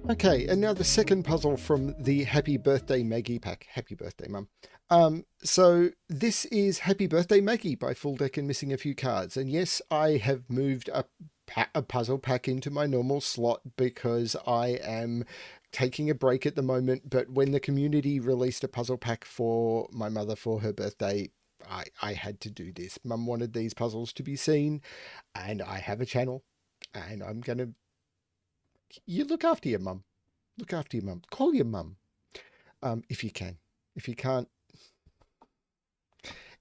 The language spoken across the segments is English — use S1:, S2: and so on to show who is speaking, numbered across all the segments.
S1: Okay, and now the second puzzle from the Happy Birthday Maggie pack. Happy birthday, Mum. So this is Happy Birthday Maggie by FullDeck and missing a few cards. And yes, I have moved a puzzle pack into my normal slot because I am taking a break at the moment. But when the community released a puzzle pack for my mother for her birthday, I had to do this. Mum wanted these puzzles to be seen, and I have a channel, and I'm going to... You look after your mum. Look after your mum. Call your mum, if you can. If you can't,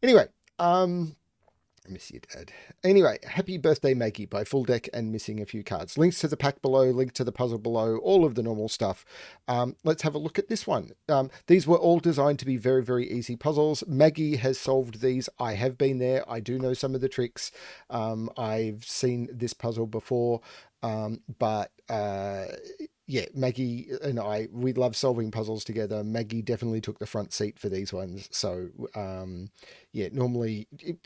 S1: anyway. I miss you, Dad. Anyway, Happy Birthday Maggie by FullDeck and missing a few cards. Links to the pack below, link to the puzzle below, all of the normal stuff. Let's have a look at this one. These were all designed to be very, very easy puzzles. Maggie has solved these. I have been there. I do know some of the tricks. I've seen this puzzle before, but yeah, Maggie and we love solving puzzles together. Maggie definitely took the front seat for these ones. So, yeah, normally it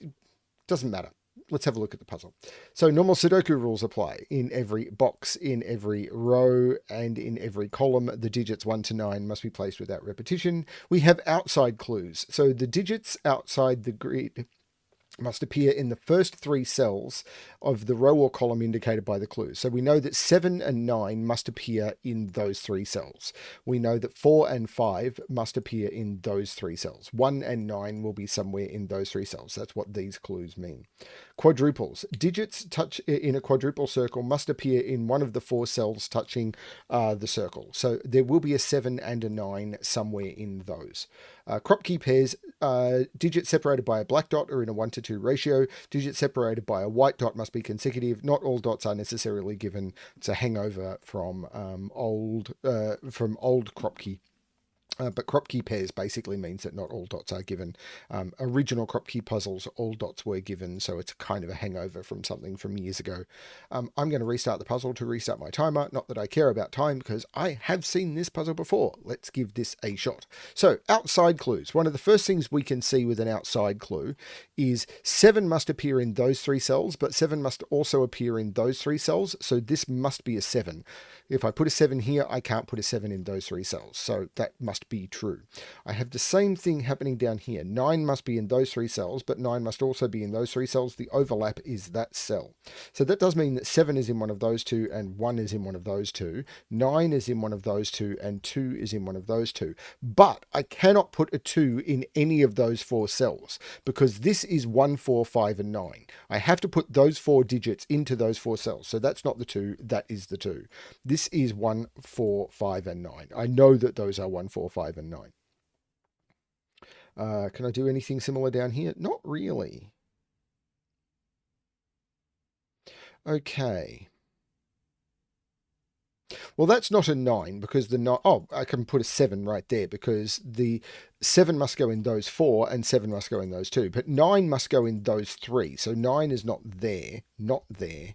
S1: doesn't matter. Let's have a look at the puzzle. So normal Sudoku rules apply. In every box, in every row, and in every column, the digits 1 to 9 must be placed without repetition. We have outside clues. So the digits outside the grid must appear in the first 3 cells of the row or column indicated by the clue. So we know that 7 and 9 must appear in those 3 cells. We know that 4 and 5 must appear in those 3 cells. 1 and 9 will be somewhere in those 3 cells. That's what these clues mean. Quadruples. Digits touch in a quadruple circle must appear in one of the 4 cells touching the circle. So there will be a 7 and a 9 somewhere in those. Kropki pairs, digits separated by a black dot are in a 1 to 2 ratio. Digits separated by a white dot must be consecutive. Not all dots are necessarily given. It's a hangover from old Kropki. But Kropki pairs basically means that not all dots are given. Original Kropki puzzles, all dots were given, so it's kind of a hangover from something from years ago. I'm going to restart the puzzle to restart my timer. Not that I care about time, because I have seen this puzzle before. Let's give this a shot. So, outside clues. One of the first things we can see with an outside clue is 7 must appear in those 3 cells, but 7 must also appear in those 3 cells, so this must be a 7. If I put a 7 here, I can't put a 7 in those 3 cells, so that must be true. I have the same thing happening down here. 9 must be in those 3 cells, but 9 must also be in those 3 cells. The overlap is that cell. So that does mean that 7 is in one of those 2 and 1 is in one of those 2. 9 is in one of those 2 and 2 is in one of those 2. But I cannot put a 2 in any of those 4 cells because this is 1, 4, 5, and 9. I have to put those 4 digits into those 4 cells. So that's not the 2, that is the 2. This is 1, 4, 5, and 9. I know that those are 1, 4, 5, and 9. Can I do anything similar down here? Not really. Okay. Well, that's not a 9 because the 9... Oh, I can put a 7 right there because the 7 must go in those 4 and 7 must go in those 2. But 9 must go in those 3. So 9 is not there. Not there.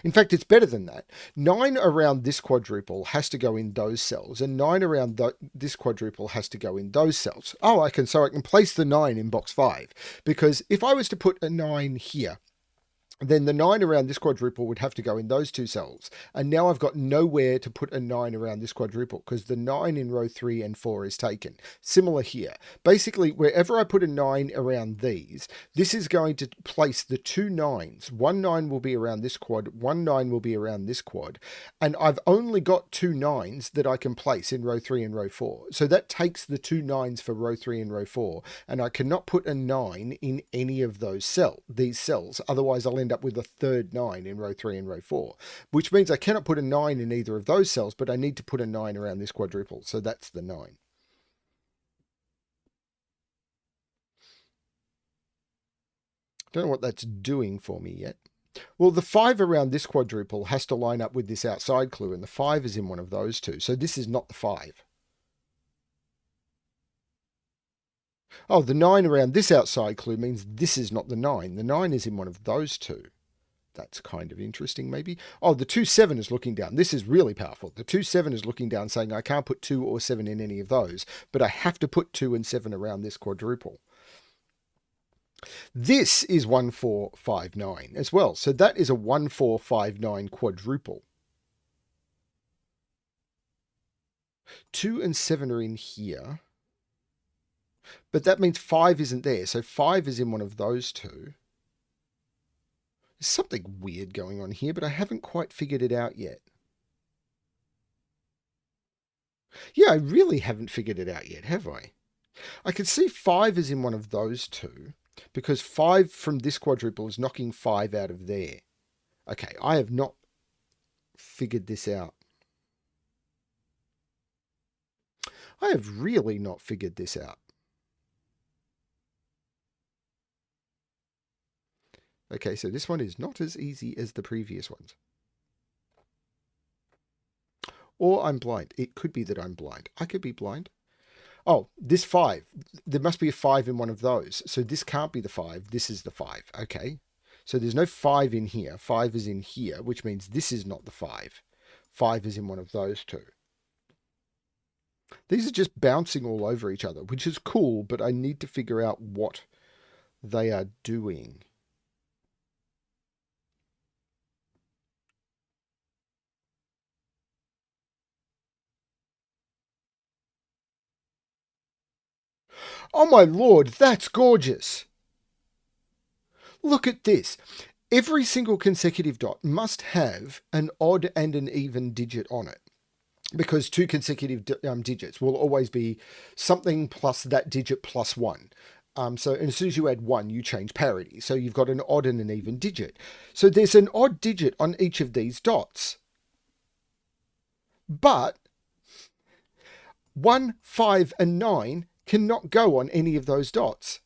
S1: In fact, it's better than that. 9 around this quadruple has to go in those cells, and 9 around this quadruple has to go in those cells. Oh, I can place the 9 in box 5, because if I was to put a 9 here, then the 9 around this quadruple would have to go in those 2 cells. And now I've got nowhere to put a 9 around this quadruple because the 9 in row 3 and 4 is taken. Similar here. Basically, wherever I put a 9 around these, this is going to place the 2 9s. 1 9 will be around this quad, 1 9 will be around this quad. And I've only got 2 9s that I can place in row 3 and row 4. So that takes the 2 9s for row 3 and row 4. And I cannot put a 9 in any of these cells. Otherwise, I'll end up with a third 9 in row 3 and row 4, which means I cannot put a 9 in either of those cells, but I need to put a 9 around this quadruple. So that's the 9. Don't know what that's doing for me yet. Well, the 5 around this quadruple has to line up with this outside clue, and the 5 is in one of those 2. So this is not the 5. Oh, the 9 around this outside clue means this is not the 9. The 9 is in one of those 2. That's kind of interesting, maybe. Oh, the 2 7 is looking down. This is really powerful. The 2 7 is looking down, saying I can't put 2 or 7 in any of those, but I have to put 2 and 7 around this quadruple. This is 1 4 5 9 as well. So that is a 1 4 5 9 quadruple. 2 and 7 are in here. But that means 5 isn't there. So 5 is in one of those two. There's something weird going on here, but I haven't quite figured it out yet. Yeah, I really haven't figured it out yet, have I? I can see 5 is in one of those two, because 5 from this quadruple is knocking 5 out of there. Okay, I have not figured this out. I have really not figured this out. Okay, so this one is not as easy as the previous ones. Or I'm blind. It could be that I'm blind. I could be blind. Oh, this 5. There must be a 5 in one of those. So this can't be the 5. This is the 5. Okay. So there's no 5 in here. 5 is in here, which means this is not the 5. 5 is in one of those two. These are just bouncing all over each other, which is cool, but I need to figure out what they are doing. Oh my lord, that's gorgeous. Look at this. Every single consecutive dot must have an odd and an even digit on it, because two consecutive digits will always be something plus that digit plus 1. So as soon as you add 1, you change parity. So you've got an odd and an even digit. So there's an odd digit on each of these dots. But 1, 5, and 9 cannot go on any of those dots.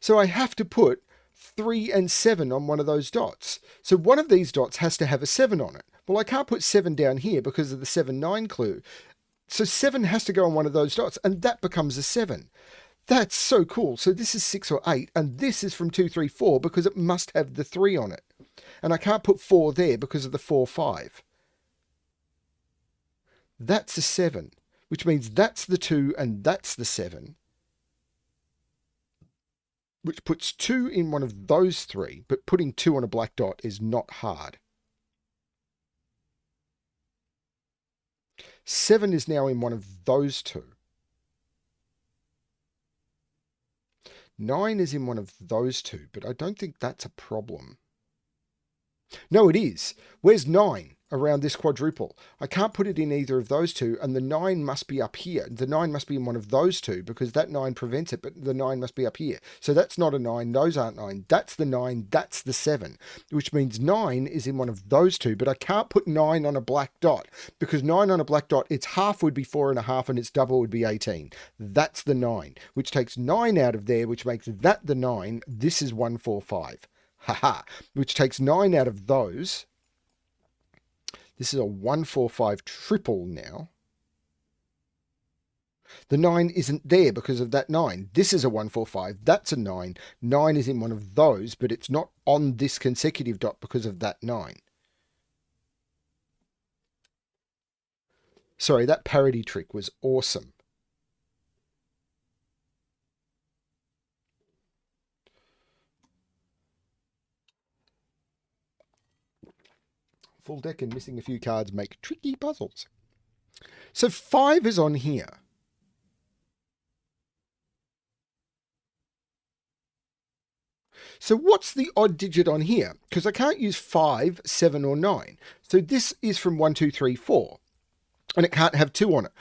S1: So I have to put 3 and 7 on one of those dots. So one of these dots has to have a 7 on it. Well, I can't put 7 down here because of the 7-9 clue. So 7 has to go on one of those dots, and that becomes a 7. That's so cool. So this is 6 or 8, and this is from 2, 3, 4 because it must have the 3 on it. And I can't put 4 there because of the 4, 5. That's a 7, which means that's the 2 and that's the 7, which puts 2 in one of those 3, but putting 2 on a black dot is not hard. 7 is now in one of those 2. 9 is in one of those 2, but I don't think that's a problem. No, it is. Where's 9 around this quadruple? I can't put it in either of those 2, and the 9 must be up here. The 9 must be in one of those 2 because that 9 prevents it, but the 9 must be up here. So that's not a 9. Those aren't 9. That's the 9. That's the 7, which means 9 is in one of those 2, but I can't put 9 on a black dot because 9 on a black dot, its half would be 4.5 and its double would be 18. That's the 9, which takes 9 out of there, which makes that the 9. This is 1, 4, 5. Haha, which takes 9 out of those. This is a 1, 4, 5 triple now. The 9 isn't there because of that 9. This is a 1, 4, 5. That's a 9. 9 is in one of those, but it's not on this consecutive dot because of that 9. Sorry, that parity trick was awesome. Full deck and missing a few cards make tricky puzzles. So 5 is on here. So what's the odd digit on here? Because I can't use 5, 7, or 9. So this is from 1, 2, 3, 4. And it can't have 2 on it.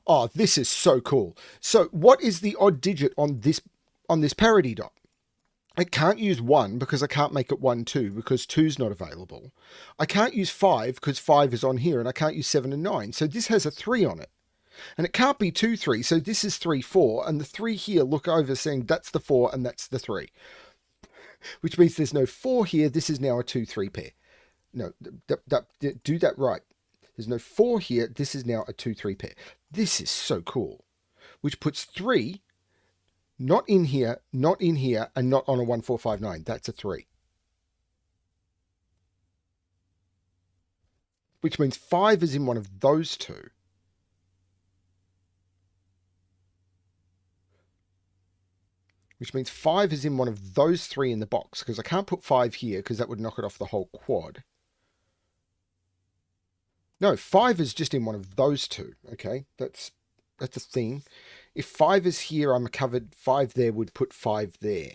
S1: Oh, this is so cool. So what is the odd digit on this parity dot? I can't use 1 because I can't make it 1, 2 because 2's not available. I can't use 5 because 5 is on here, and I can't use 7 and 9. So this has a 3 on it. And it can't be 2, 3. So this is 3, 4. And the 3 here look over saying that's the 4 and that's the 3. Which means there's no 4 here. This is now a 2, 3 pair. No, do that right. There's no 4 here. This is now a 2, 3 pair. This is so cool. Which puts 3... not in here, and not on a 1, 4, 5, 9. That's a 3. Which means 5 is in one of those 2. Which means 5 is in one of those 3 in the box, because I can't put 5 here because that would knock it off the whole quad. No, 5 is just in one of those two. Okay, that's a thing. If 5 is here, I'm covered. 5 there would put 5 there,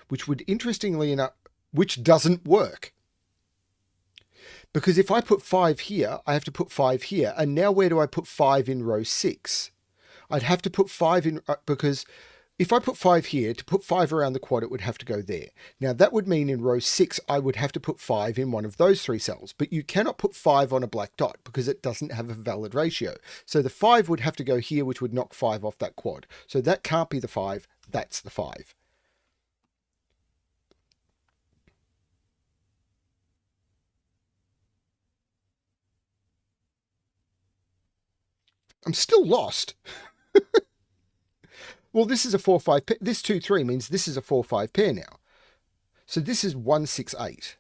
S1: which would, interestingly enough, which doesn't work. Because if I put 5 here, I have to put 5 here. And now where do I put 5 in row 6? I'd have to put 5 in, because if I put 5 here, to put 5 around the quad, it would have to go there. Now that would mean in row 6, I would have to put 5 in one of those 3 cells. But you cannot put 5 on a black dot because it doesn't have a valid ratio. So the 5 would have to go here, which would knock 5 off that quad. So that can't be the 5. That's the 5. I'm still lost. Well, this is a 4-5 pair. This 2-3 means this is a 4-5 pair now. So this is 1-6-8.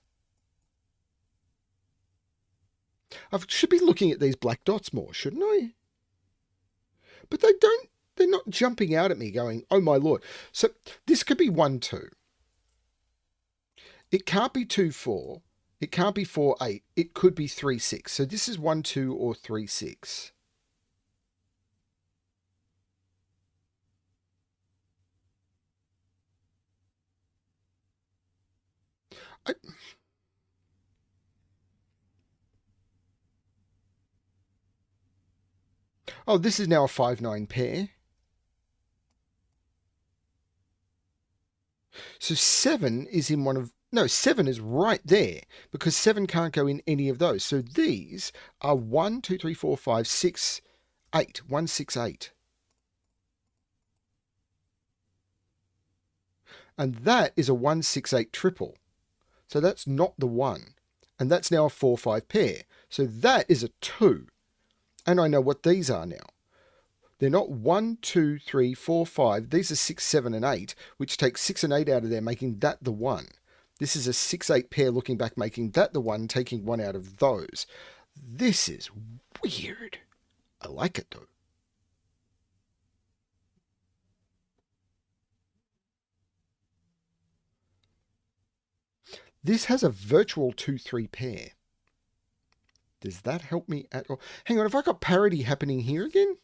S1: I should be looking at these black dots more, shouldn't I? But they're not jumping out at me going, oh my lord. So this could be 1-2. It can't be 2-4. It can't be 4-8. It could be 3-6. So this is 1-2 or 3-6. Oh, this is now a 5-9 pair. So 7 is in one of... No, 7 is right there because 7 can't go in any of those. So these are 1, 2, 3, 4, 5, 6, 8. 1, 6, 8. And that is a 1, 6, 8 triple. So that's not the 1. And that's now a 4-5 pair. So that is a 2. And I know what these are now. They're not 1, 2, 3, 4, 5. These are 6, 7, and 8, which takes 6 and 8 out of there, making that the 1. This is a 6-8 pair looking back, making that the 1, taking 1 out of those. This is weird. I like it, though. This has a virtual 2-3 pair. Does that help me at all? Hang on, have I got parity happening here again?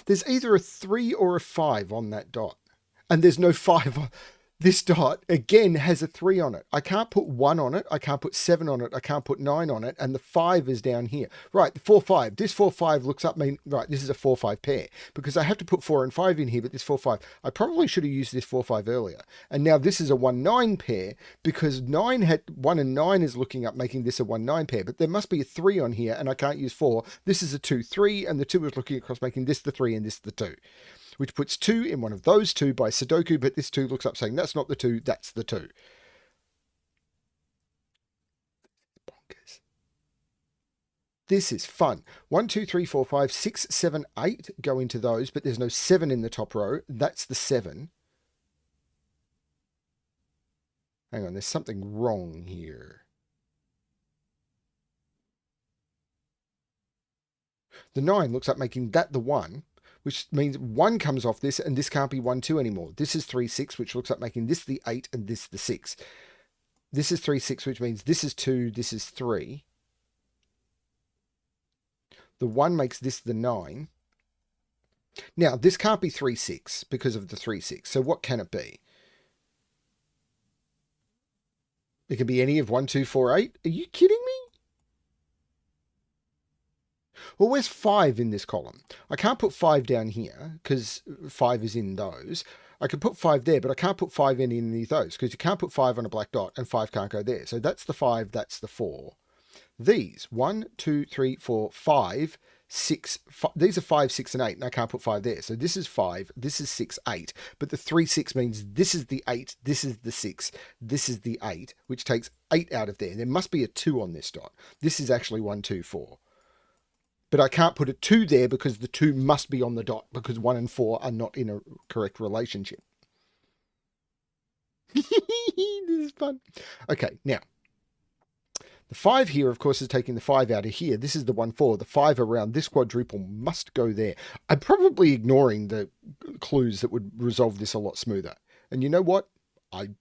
S1: There's either a 3 or a 5 on that dot. And there's no 5 on... This dot, again, has a 3 on it. I can't put 1 on it. I can't put 7 on it. I can't put 9 on it. And the 5 is down here. Right, the 4-5. This 4-5 looks up... Right, this is a 4-5 pair. Because I have to put 4 and 5 in here, but this 4-5... I probably should have used this 4-5 earlier. And now this is a 1-9 pair, because 9 had... 1 and 9 is looking up, making this a 1-9 pair. But there must be a 3 on here, and I can't use 4. This is a 2-3, and the 2 is looking across, making this the 3 and this the 2. Which puts 2 in one of those 2 by Sudoku, but this 2 looks up saying that's not the 2, that's the 2. Bonkers. This is fun. 1, 2, 3, 4, 5, 6, 7, 8 go into those, but there's no 7 in the top row. That's the 7. Hang on, there's something wrong here. The 9 looks like making that the 1, which means 1 comes off this, and this can't be 1, 2 anymore. This is 3, 6, which looks like making this the 8 and this the 6. This is 3, 6, which means this is 2, this is 3. The 1 makes this the 9. Now, this can't be 3, 6 because of the 3, 6. So what can it be? It can be any of 1, 2, 4, 8. Are you kidding me? Well, where's 5 in this column? I can't put 5 down here because 5 is in those. I can put 5 there, but I can't put 5 in any of those because you can't put 5 on a black dot and 5 can't go there. So that's the 5, that's the 4. These, 1, 2, 3, 4, 5, 6, these are 5, 6, and 8, and I can't put 5 there. So this is 5, this is 6, 8. But the 3, 6 means this is the 8, this is the 6, this is the 8, which takes 8 out of there. There must be a 2 on this dot. This is actually 1, 2, 4. But I can't put a 2 there because the 2 must be on the dot because 1 and 4 are not in a correct relationship. This is fun. Okay, now, the 5 here, of course, is taking the 5 out of here. This is the 1, 4. The 5 around this quadruple must go there. I'm probably ignoring the clues that would resolve this a lot smoother. And you know what? I'm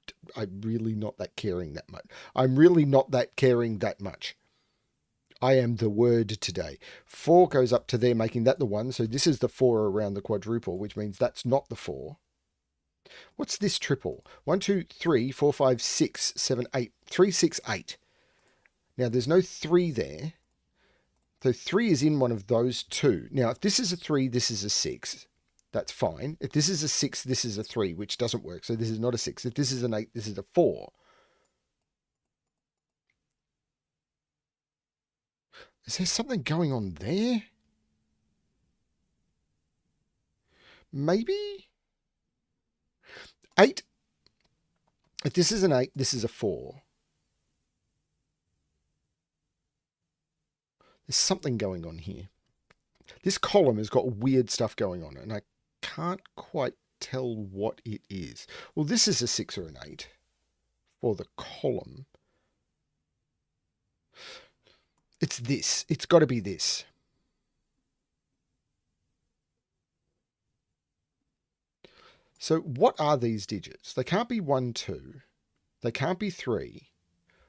S1: really not that caring that much. I'm really not that caring that much. I am the word today. 4 goes up to there, making that the 1. So this is the 4 around the quadruple, which means that's not the 4. What's this triple? 1, 2, 3, 4, 5, 6, 7, 8. 3, 6, 8. Now, there's no 3 there. So 3 is in one of those two. Now, if this is a 3, this is a 6. That's fine. If this is a 6, this is a 3, which doesn't work. So this is not a 6. If this is an 8, this is a 4. Is there something going on there? Maybe? 8. If this is an 8, this is a 4. There's something going on here. This column has got weird stuff going on, and I can't quite tell what it is. Well, this is a 6 or an 8 for the column. It's this. It's got to be this. So what are these digits? They can't be 1, 2. They can't be 3.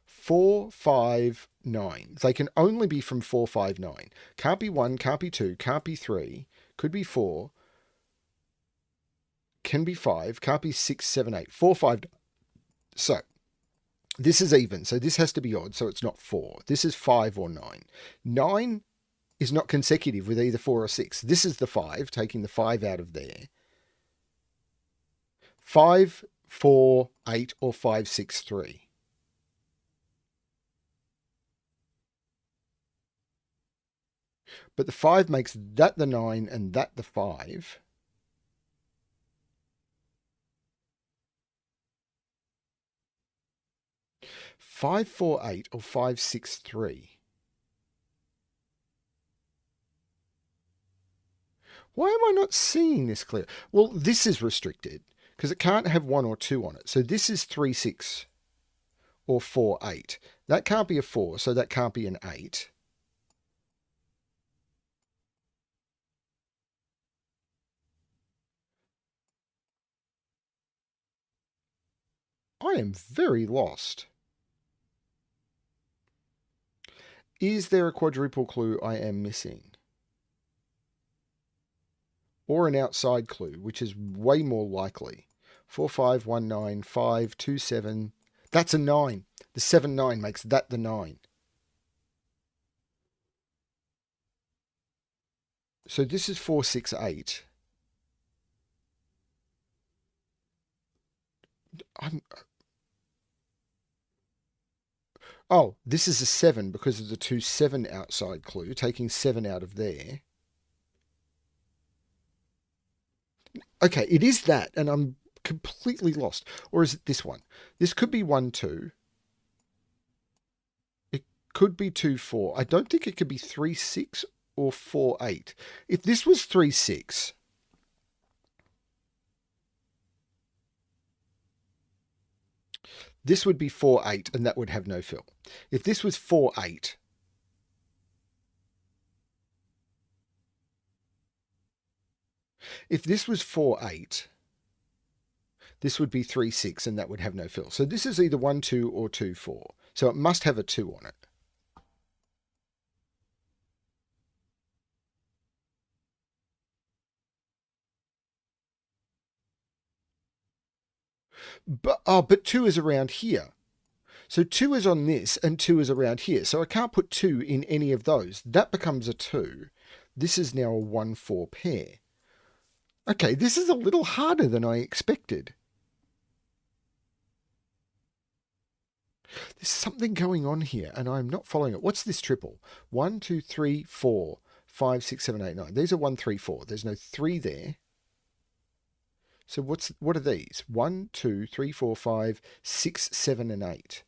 S1: 4, 5, 9. They can only be from 4, 5, 9. Can't be 1, can't be 2, can't be 3. Could be 4. Can be 5. Can't be 6, 7, 8. 4, 5. So this is even. So this has to be odd. So it's not 4. This is 5 or 9. 9 is not consecutive with either 4 or 6. This is the 5, taking the 5 out of there. 5, 4, 8, or 5, 6, 3. But the 5 makes that the 9 and that the 5. Five, 4, 8 or 5, 6, 3. Why am I not seeing this clear? Well, this is restricted because it can't have 1 or 2 on it. So this is 3, 6 or 4, 8. That can't be a 4, so that can't be an 8. I am very lost. Is there a quadruple clue I am missing? Or an outside clue, which is way more likely. 4, 5, 1, 9, 5, 2, 7. That's a 9. The 7, 9 makes that the 9. So this is 4, 6, 8. Oh, this is a 7 because of the 2, 7 outside clue, taking 7 out of there. Okay, it is that, and I'm completely lost. Or is it this one? This could be 1, 2. It could be 2, 4. I don't think it could be 3, 6 or 4, 8. If this was 3, 6, this would be 4, 8, and that would have no fill. If this was 4, 8, if this was 4, 8, this would be 3, 6, and that would have no fill. So this is either 1, 2 or 2, 4. So it must have a 2 on it. But 2 is around here. So 2 is on this and 2 is around here. So I can't put 2 in any of those. That becomes a 2. This is now a 1, 4 pair. Okay, this is a little harder than I expected. There's something going on here and I'm not following it. What's this triple? 1, 2, 3, 4, 5, 6, 7, 8, 9. These are 1, 3, 4. There's no 3 there. So what are these? 1, 2, 3, 4, 5, 6, 7, and 8.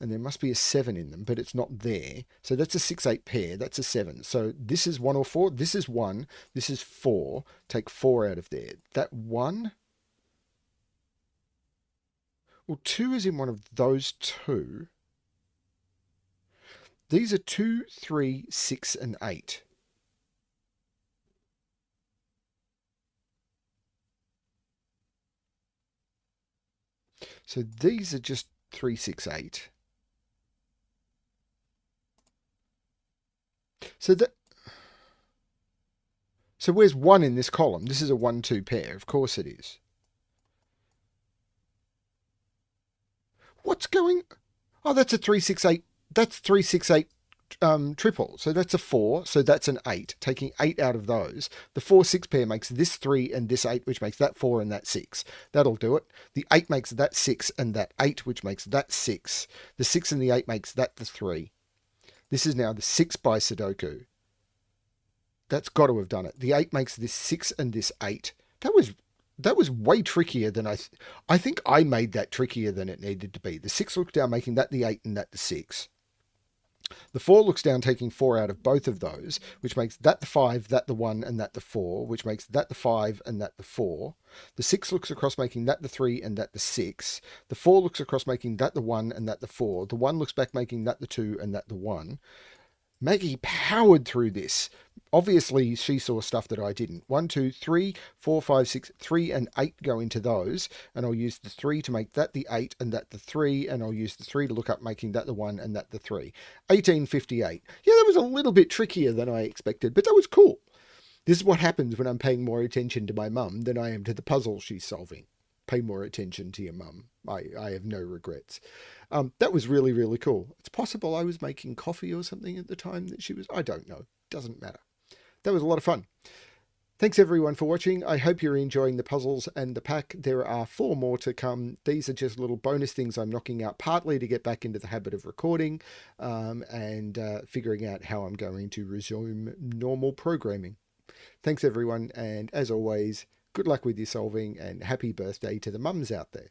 S1: And there must be a 7 in them, but it's not there. So that's a 6, 8 pair. That's a 7. So this is 1 or 4. This is 1. This is 4. Take 4 out of there. That 1. Well, 2 is in one of those 2. These are 2, 3, 6, and 8. So these are just 3, 6, 8. So that, so where's 1 in this column? This is a 1-2 pair. Of course it is. What's going... Oh, that's a 3-6-8. That's 3-6-8 triple. So that's a 4. So that's an 8. Taking 8 out of those. The 4-6 pair makes this 3 and this 8, which makes that 4 and that 6. That'll do it. The 8 makes that 6 and that 8, which makes that 6. The 6 and the 8 makes that the 3. This is now the 6 by Sudoku. That's got to have done it. The 8 makes this 6 and this 8. That was way trickier than I think I made that trickier than it needed to be. The 6 looks down, making that the 8 and that the 6. The 4 looks down, taking 4 out of both of those, which makes that the 5, that the 1, and that the 4, which makes that the 5 and that the 4. The 6 looks across, making that the 3 and that the 6. The 4 looks across, making that the 1 and that the 4. The 1 looks back, making that the 2 and that the 1. Maggie powered through this. Obviously, she saw stuff that I didn't. 1, 2, 3, 4, 5, 6, 3 and 8 go into those. And I'll use the 3 to make that the 8 and that the 3. And I'll use the 3 to look up, making that the 1 and that the 3. 1858. Yeah, that was a little bit trickier than I expected, but that was cool. This is what happens when I'm paying more attention to my mum than I am to the puzzle she's solving. Pay more attention to your mum. I have no regrets. That was really, really cool. It's possible I was making coffee or something at the time that she was... I don't know. Doesn't matter. That was a lot of fun. Thanks everyone for watching. I hope you're enjoying the puzzles and the pack. There are 4 more to come. These are just little bonus things I'm knocking out, partly to get back into the habit of recording and figuring out how I'm going to resume normal programming. Thanks everyone, and as always, good luck with your solving and happy birthday to the mums out there.